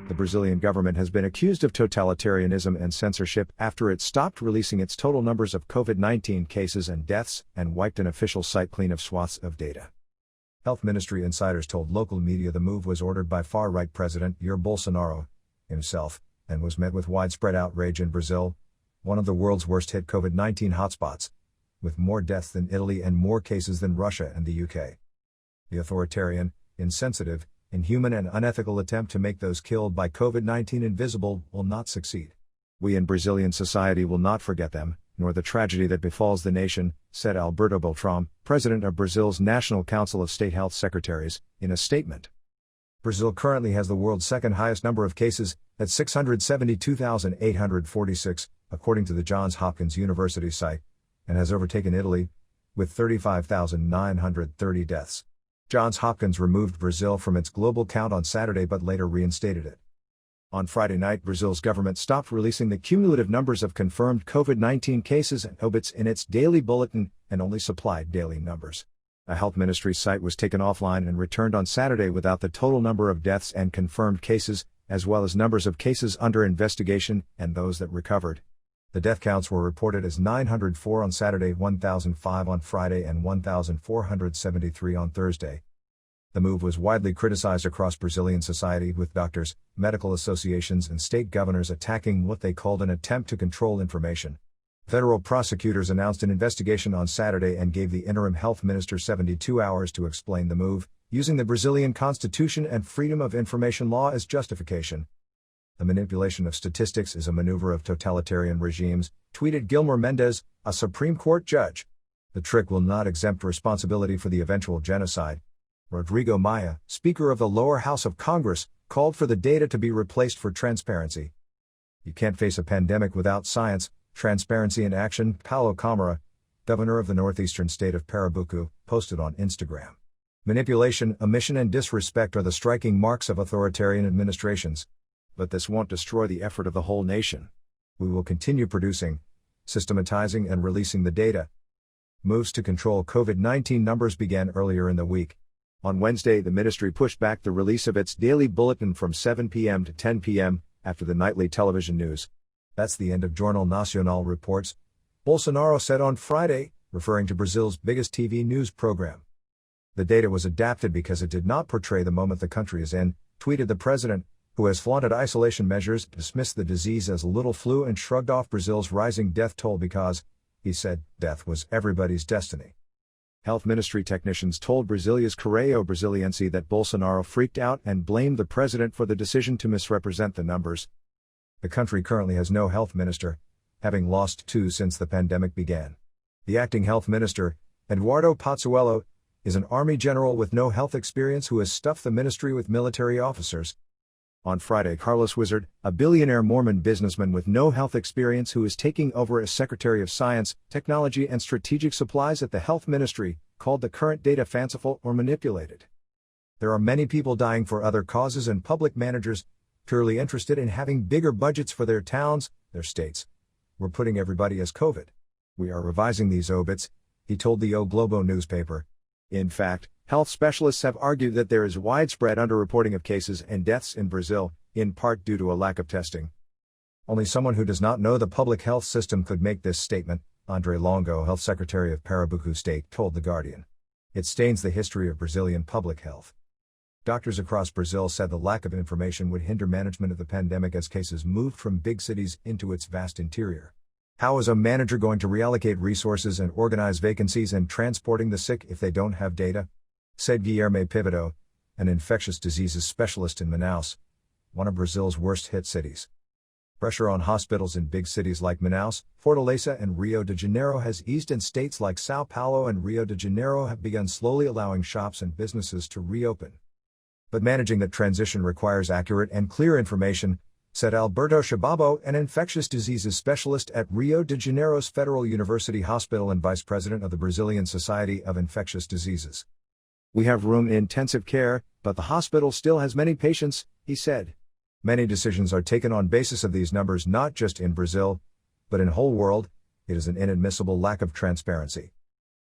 The Brazilian government has been accused of totalitarianism and censorship after it stopped releasing its total numbers of COVID-19 cases and deaths and wiped an official site clean of swaths of data. Health Ministry insiders told local media the move was ordered by far-right President Jair Bolsonaro himself, and was met with widespread outrage in Brazil, one of the world's worst-hit COVID-19 hotspots, with more deaths than Italy and more cases than Russia and the UK. The authoritarian, insensitive, inhuman and unethical attempt to make those killed by COVID-19 invisible will not succeed. We in Brazilian society will not forget them, nor the tragedy that befalls the nation, said Alberto Beltrame, president of Brazil's National Council of State Health Secretaries, in a statement. Brazil currently has the world's second highest number of cases, at 672,846, according to the Johns Hopkins University site, and has overtaken Italy, with 35,930 deaths. Johns Hopkins removed Brazil from its global count on Saturday but later reinstated it. On Friday night, Brazil's government stopped releasing the cumulative numbers of confirmed COVID-19 cases and obits in its daily bulletin and only supplied daily numbers. A health ministry site was taken offline and returned on Saturday without the total number of deaths and confirmed cases, as well as numbers of cases under investigation and those that recovered. The death counts were reported as 904 on Saturday, 1,005 on Friday and 1,473 on Thursday. The move was widely criticized across Brazilian society, with doctors, medical associations and state governors attacking what they called an attempt to control information. Federal prosecutors announced an investigation on Saturday and gave the interim health minister 72 hours to explain the move, using the Brazilian Constitution and Freedom of Information law as justification. The manipulation of statistics is a maneuver of totalitarian regimes, tweeted Gilmore Mendes, a Supreme Court judge. The trick will not exempt responsibility for the eventual genocide. Rodrigo Maia, Speaker of the lower house of Congress, called for the data to be replaced for transparency. You can't face a pandemic without science, transparency and action, Paulo Câmara, governor of the northeastern state of Pernambuco, posted on Instagram. Manipulation, omission and disrespect are the striking marks of authoritarian administrations. But this won't destroy the effort of the whole nation. We will continue producing, systematizing and releasing the data. Moves to control COVID-19 numbers began earlier in the week. On Wednesday, the ministry pushed back the release of its daily bulletin from 7 p.m. to 10 p.m. after the nightly television news. That's the end of Jornal Nacional reports, Bolsonaro said on Friday, referring to Brazil's biggest TV news program. The data was adapted because it did not portray the moment the country is in, tweeted the president, who has flaunted isolation measures, dismissed the disease as a little flu and shrugged off Brazil's rising death toll because, he said, death was everybody's destiny. Health ministry technicians told Brasília's Correio Brasiliense that Bolsonaro freaked out and blamed the president for the decision to misrepresent the numbers. The country currently has no health minister, having lost two since the pandemic began. The acting health minister, Eduardo Pazuello, is an army general with no health experience who has stuffed the ministry with military officers. On Friday, Carlos Wizard, a billionaire Mormon businessman with no health experience who is taking over as Secretary of Science, Technology and Strategic Supplies at the Health Ministry, called the current data fanciful or manipulated. There are many people dying for other causes and public managers, purely interested in having bigger budgets for their towns, their states. We're putting everybody as COVID. We are revising these obits, he told the O Globo newspaper. In fact, health specialists have argued that there is widespread underreporting of cases and deaths in Brazil, in part due to a lack of testing. Only someone who does not know the public health system could make this statement, Andre Longo, health secretary of Pernambuco State, told The Guardian. It stains the history of Brazilian public health. Doctors across Brazil said the lack of information would hinder management of the pandemic as cases moved from big cities into its vast interior. How is a manager going to reallocate resources and organize vacancies and transporting the sick if they don't have data? Said Guilherme Pivoto, an infectious diseases specialist in Manaus, one of Brazil's worst-hit cities. Pressure on hospitals in big cities like Manaus, Fortaleza and Rio de Janeiro has eased, and states like São Paulo and Rio de Janeiro have begun slowly allowing shops and businesses to reopen. But managing that transition requires accurate and clear information, said Alberto Shababo, an infectious diseases specialist at Rio de Janeiro's Federal University Hospital and vice president of the Brazilian Society of Infectious Diseases. We have room in intensive care, but the hospital still has many patients, he said. Many decisions are taken on basis of these numbers, not just in Brazil, but in whole world. It is an inadmissible lack of transparency.